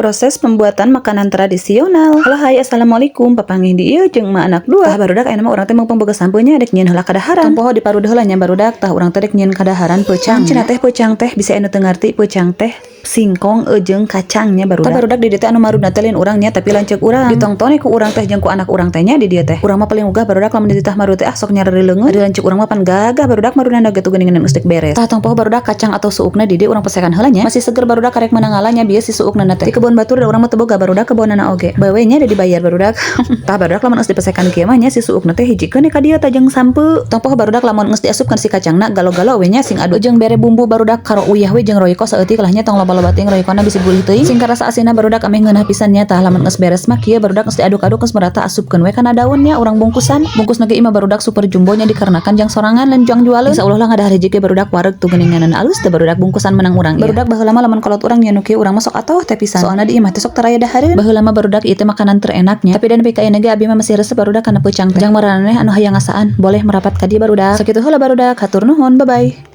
proses pembuatan makanan tradisional. Halo hai, assalamualaikum, papangih di ieu jeung ma anak dua. Tah barudak aya nama urang teh mumpung boga sampeunnya dek nyieun heula kadaharan. Tong poho diparudah heula nya barudak tah urang teh dek nyieun kadaharan peucang. Cenah teh peucang teh bisa anu teu ngarti peucang teh singkong jeung kacangnya barudak. Tah barudak di dieu teh anu marudna teh lain urangnya tapi lanceuk urang. Ditongtoni ku urang teh jeung ku anak urang teh nya di dieu teh. Urang mah paling ugah barudak lamun di tah marud teh sok nyareri leungeut. Di lanceuk urang mah pan gagah barudak marudna gitu geuningan geus beres. Tah tong poho barudak kacang atau suukna di dieu urang pesekan heula nya. Masih seger barudak karek meunang ngalanya bieu si suukna teh. Di kebun batur da urang mah teu boga barudak kebunana oge. Bae nya da dibayar barudak. Tah barudak lamun geus dipesekan kieu mah nya si suukna teh hijikeun ka dieu tah jeung sampeu. Tong poho barudak lamun geus diasupkeun si kacangna galo-galo we nya sing adu jeung bere bumbu barudak karo uyah we jeung royko saeutik lah nya tong loba-loba teuing roykona bisi gulih teuing. Sing karasa asinna barudak ame ngeunah pisan nya tah lamun geus beres mah kieu barudak geus diaduk-aduk geus merata asupkeun we kana daunnya urang bungkusan. Bungkusna ge imah barudak super jumbo nya dikarenakan jang sorangan lan jang jualeun. Insyaallah lah ngadah hiji ge barudak wareg tu geuninganan alus teh barudak bungkusan menang urang ieu. Barudak baheula mah lamun kolot urang nya nu kieu urang mah sok atoh teh pisan. Soalna di imah teh sok taraya dahareun. Baheula mah barudak ieu teh makanan terenaknya. Tapi dan PKI ge abi mah masih resep barudak kana peucang teh. Jang maraneh anu hayang ngasaan boleh merapat ka dieu barudak. Sakitu heula barudak, hatur nuhun, bye bye.